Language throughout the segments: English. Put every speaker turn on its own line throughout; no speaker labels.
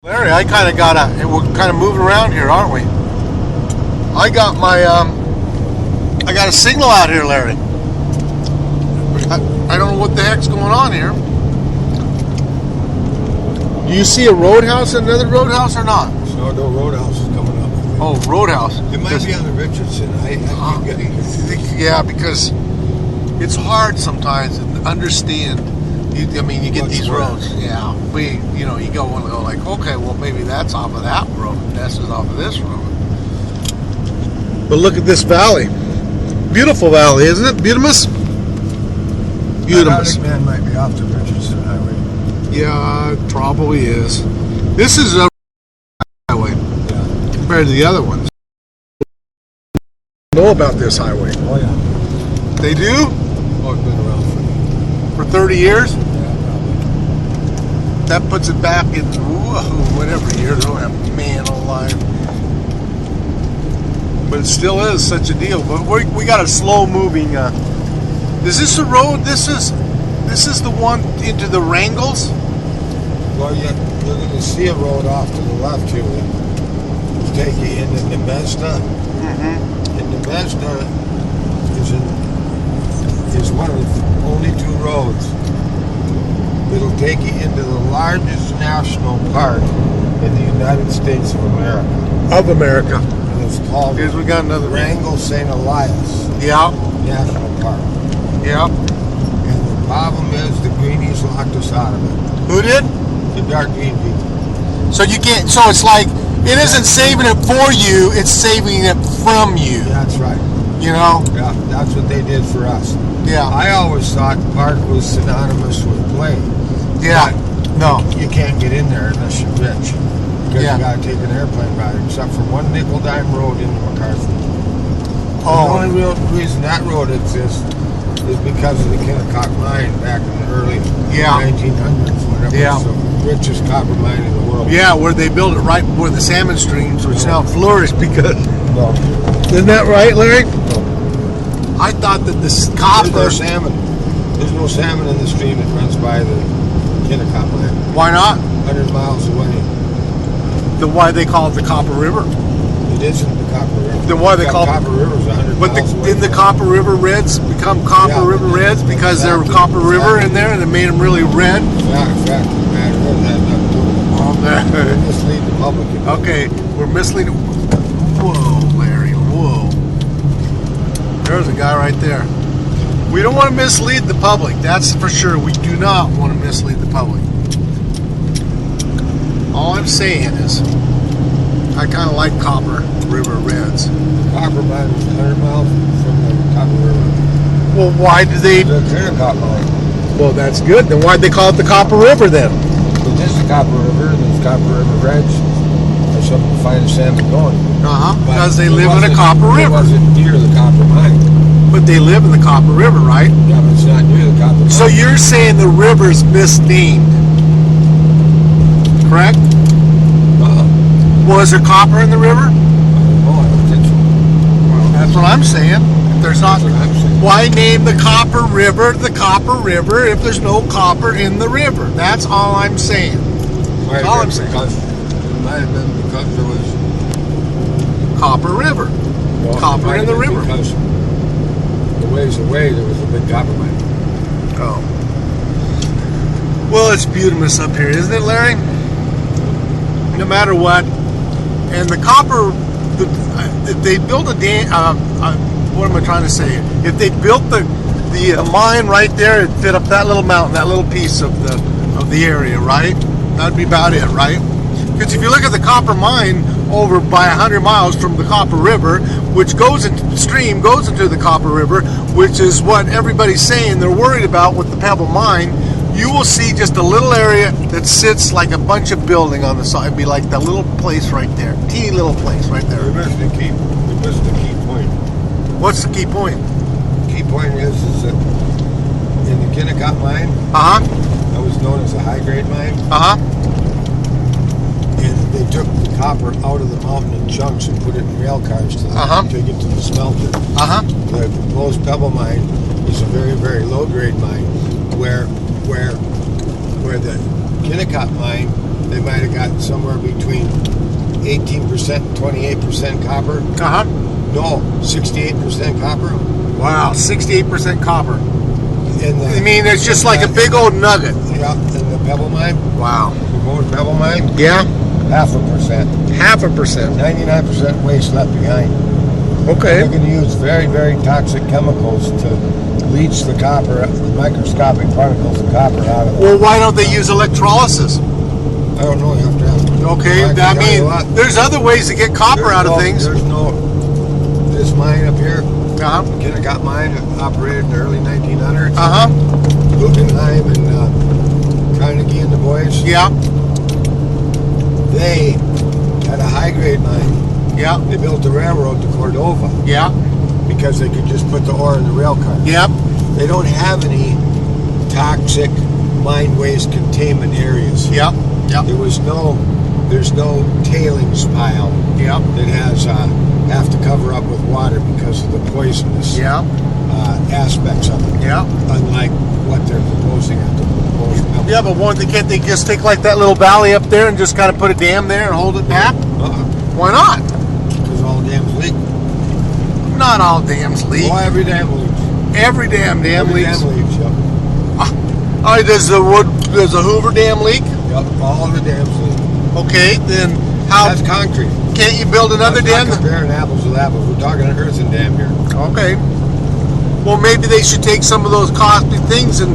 Larry, I kind of got we're kind of moving around here, aren't we? I got my, I got a signal out here, Larry. I don't know what the heck's going on here. Do you see a roadhouse, another roadhouse or not?
No roadhouse is coming up.
Oh, roadhouse.
It might be on the Richardson. I keep getting it.
Yeah, because it's hard sometimes to understand. I mean, you get these roads. Yeah, you go and go like, okay, well maybe that's off of that road. This is off of this road. But look at this valley. Beautiful valley, isn't it? Beautimus. Beautimus.
That man might be off the Richardson Highway.
Yeah, it probably is. This is a highway compared to the other ones. Know about this highway?
Oh yeah.
They do?
Oh, it's been around
For 30 years?
Yeah, probably.
That puts it back in whatever year. I don't have man alive. But it still is such a deal. But we got a slow moving. Is this the road? This is the one into the Wrangells?
Well, you're going to see a road off to the left here that will take you into Nebezna.
Mm-hmm.
And Nebezna is one of the only two roads that'll take you into the largest national park in the United States of America.
Of America.
And it's called
Here's we got another
Wrangells St. Elias
Yeah.
National Park.
Yeah.
And the problem is the greenies locked us out of it.
Who did?
The dark green people.
So you can't. So it's like it isn't saving it for you; it's saving it from you.
That's right.
You know.
Yeah, that's what they did for us.
Yeah.
I always thought the park was synonymous with play.
Yeah. No.
You can't get in there unless you're rich. Because you got to take an airplane ride, except for one nickel dime road into McCarthy.
Oh.
The only real reason that road exists is because of the Kennecott mine back in the early 1900s, whatever.
Yeah.
It's the richest copper mine in the world.
Yeah, where they built it right where the salmon streams, which now flourish because.
No.
Isn't that right, Larry?
No.
I thought that this copper.
There's no salmon. There's no salmon in the stream that runs by the Kennecott mine.
Why not?
100 miles away.
Then why they call it the Copper River?
It isn't the Copper River.
Then why they call it
Copper River's 100
But
miles away.
didn't the Copper River Reds become Copper River Reds because there were Copper River in there and it made them really red?
Fact of the matter is that has nothing to do with it. We're misleading the public.
Okay, we're misleading. Whoa, Larry, whoa. There's a guy right there. We don't want to mislead the public, that's for sure. We do not want to mislead the public. All I'm saying is, I kind of like Copper River Reds.
Copper mine is 100 miles from the Copper River.
Well, why do they...
The Kennecott mine.
Well, that's good. Then why'd they call it the Copper River then?
But this is Copper River, and there's Copper River Reds. There's some of the finest salmon going.
Because they live in a Copper River.
It wasn't near the Copper mine.
But they live in the Copper River, right?
Yeah, but it's not near the Copper mine.
So you're saying the river's misnamed, correct? Well, is there copper in the river?
I don't think so.
Well, that's what I'm saying. If there's not,
That's what I'm saying.
why name the Copper River if there's no copper in the river? That's all I'm saying.
Might
all
have
I'm saying.
been because it might have been because there was
Copper River. Copper in the river.
Because the ways away there was a big copper mine.
Oh. Well, it's beautiful up here, isn't it, Larry? No matter what. And the copper, if they built what am I trying to say? If they built the mine right there, it'd fit up that little mountain, that little piece of the area, right? That'd be about it, right? Because if you look at the copper mine over by 100 miles from the Copper River, which goes into the stream, goes into the Copper River, which is what everybody's saying they're worried about with the Pebble Mine, you will see just a little area that sits like a bunch of building on the side. It'd be like that little place right there. Teeny little place right there.
We missed the key point.
What's the key point?
The key point is that in the Kennecott mine, that was known as a high-grade mine, and they took the copper out of the mountain in chunks and put it in rail cars to take it to the smelter. The proposed Pebble mine is a very, very low-grade mine where the Kennecott mine they might have got somewhere between 18% and 28% copper.
Uh-huh.
No, 68% copper.
Wow, 68% copper.
I
mean, it's just like a big old nugget.
Yeah, in the Pebble Mine.
Wow.
The Gold Pebble Mine.
Yeah.
0.5%.
0.5%.
99% waste left behind.
Okay.
They're going to use very, very toxic chemicals to leach the copper, the microscopic particles of copper out of it.
Well, why don't they use electrolysis?
I don't know. You have to ask.
Okay, I mean, there's other ways to get copper out of things.
There's this mine up here,
Uh-huh.
Kennecott Mine, operated in the early 1900s.
Uh-huh.
Guggenheim and Carnegie and the boys.
Yeah.
They had a high-grade mine.
Yeah.
They built the railroad to Cordova
Yeah.
because they could just put the ore in the rail car.
Yep.
They don't have any toxic mine waste containment areas.
Yep. Yep.
There's no tailings pile
Yep.
that have to cover up with water because of the poisonous
Yeah.
aspects of it.
Yeah.
Unlike what they're proposing at the proposed mill.
Yeah, but can't they just take like that little valley up there and just kind of put a dam there and hold it back? Why not?
Because all dams leak.
Not all dams leak.
Oh, every dam leaks.
Every damn dam
Every
leaks.
dam leaks, yep.
All right, does the Hoover Dam leak?
Yep, all the dams leak.
Okay, then how
That's concrete.
can't you build another
That's
dam?
not comparing apples with apples. We're talking an earthen dam here.
Okay. Well, maybe they should take some of those costly things and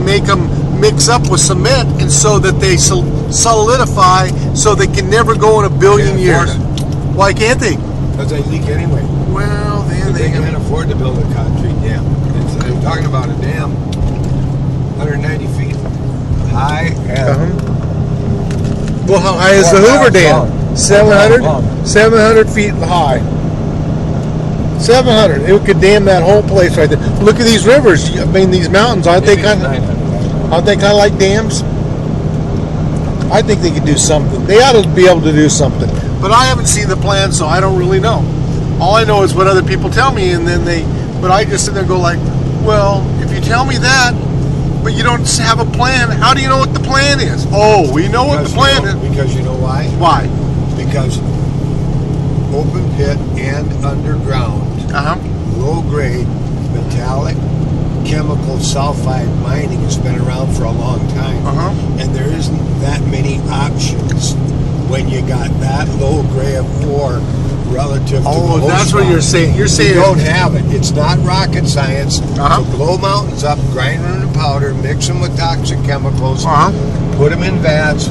make them mix up with cement, and so that they solidify, so they can never go in a billion
Can't
years.
afford
Why can't they?
Because they leak anyway.
Well, then
They can't afford to build a concrete dam. I'm talking about a dam 190 feet high and
Well, how high is the Hoover Dam? 700?
Long.
700 feet high. 700. It could dam that whole place right there. Look at these rivers. I mean, these mountains, aren't they
maybe
kind of
900.
like dams? I think they could do something. They ought to be able to do something. But I haven't seen the plan, so I don't really know. All I know is what other people tell me, and then but I just sit there and go like, well, if you tell me that, but you don't have a plan, how do you know what the plan is? Oh, we know what the plan is.
Because you know why?
Why?
Because open pit and underground,
Uh-huh.
low grade, metallic, chemical sulfide mining has been around for a long time.
Uh-huh.
And there isn't that many options when you got that low grade of ore relative to the
Oh,
host
that's what
rock.
you're saying. You're saying
You don't have it. It's not rocket science.
Uh-huh.
To blow mountains up, grind them into powder, mix them with toxic chemicals,
Uh-huh.
put them in vats,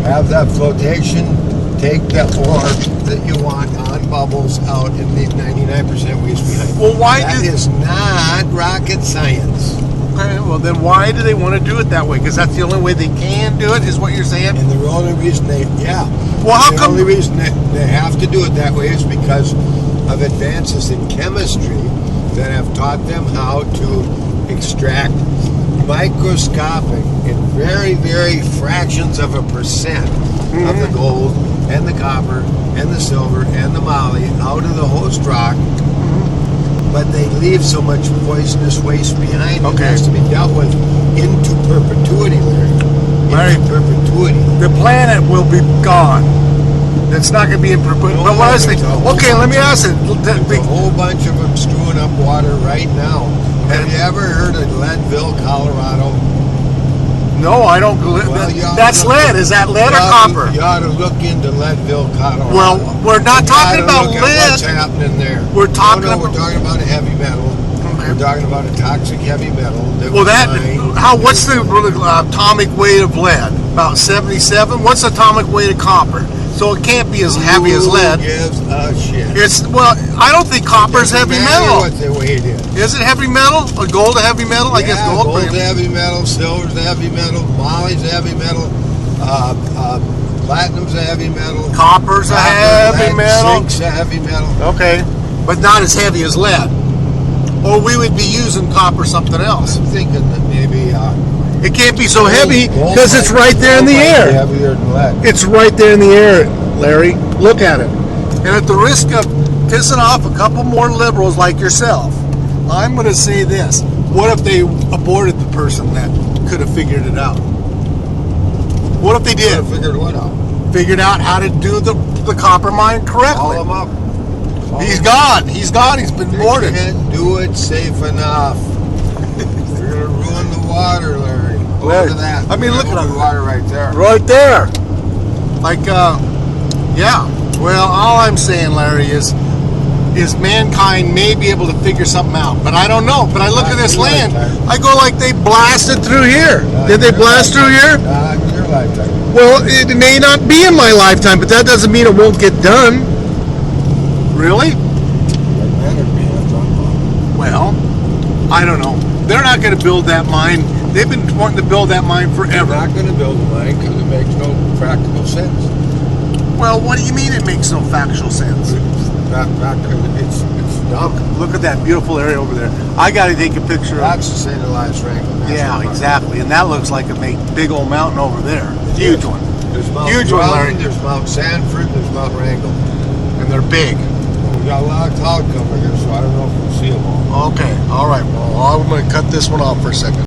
have that flotation, take the ore that you want on bubbles out and leave 99% waste behind.
Well, why
That is not rocket science.
Okay, well then why do they want to do it that way? Because that's the only way they can do it, is what you're saying?
And the only reason
Well, how
the
come?
only reason they have to do it that way is because of advances in chemistry that have taught them how to extract microscopic in very, very fractions of a percent of the gold and the copper and the silver and the moly out of the host rock, but they leave so much poisonous waste behind.
Okay.
It has to be dealt with into perpetuity, Larry.
Larry,
Into perpetuity.
the planet will be gone. It's not going to be in perpetuity.
No,
But what I was
there's
thinking,
a whole
okay, let me
bunch
ask it.
There's a whole bunch of them screwing up water right now. Have you ever heard of Leadville, Colorado?
No, I don't.
Well, you ought to
That's
look-
lead. Is that lead or
You ought to-
copper?
You ought to look into Leadville, Colorado.
Well, we're not
You
talking
ought to
about
look at what's
lead.
happening there.
We're talking
No,
about-
we're talking about a heavy metal.
Okay.
We're talking about a toxic heavy metal.
Well, what's the atomic weight of lead? About 77? What's the atomic weight of copper? So it can't be as heavy as lead.
Who gives a shit?
I don't think copper's heavy
Doesn't matter
metal.
what the weight is.
Is it heavy metal? Or gold a heavy metal? I guess
Yeah,
gold.
gold's heavy metal, silver's heavy metal, moly's heavy metal, platinum's a heavy metal,
Copper's a heavy
lead,
metal.
zinc's a heavy metal.
Okay, but not as heavy as lead. Or we would be using copper something else.
I'm thinking that maybe
It can't be so heavy
gold
because it's
might-
right there in the
gold might be
air.
heavier than lead.
It's right there in the air, Larry. Look at it. And at the risk of pissing off a couple more liberals like yourself, I'm going to say this. What if they aborted the person that could have figured it out? What if they did?
Could've figured what out?
Figured out how to do the copper mine
Call
correctly.
him up.
He's gone. He's gone. He's been
They
boarded.
can't do it safe enough. They're gonna ruin the water, Larry.
Larry,
Look at that.
I mean, look at
the
that.
water right there.
Right there. Like, yeah. Well, all I'm saying, Larry, is mankind may be able to figure something out, but I don't know. But I look at this land, I go like they blasted through here. Did they blast through here?
Not in your lifetime.
Well, it may not be in my lifetime, but that doesn't mean it won't get done. Really? Well, I don't know. They're not going to build that mine. They've been wanting to build that mine
They're
forever.
not going to build a mine because it makes no practical sense.
Well, what do you mean it makes no factual sense?
It's dumb.
Look at that beautiful area over there. I got to take a picture of.
That's the St. Elias Wrangells.
Yeah, exactly. And that looks like a big old mountain over there. Huge one.
There's Mount
Huge one, Larry.
Brown, there's Mount Sanford, there's Mount Wrangell.
And they're big.
We got a lot of cloud cover here, so I don't know if we'll see them all.
Okay, all right. Well, I'm going to cut this one off for a second.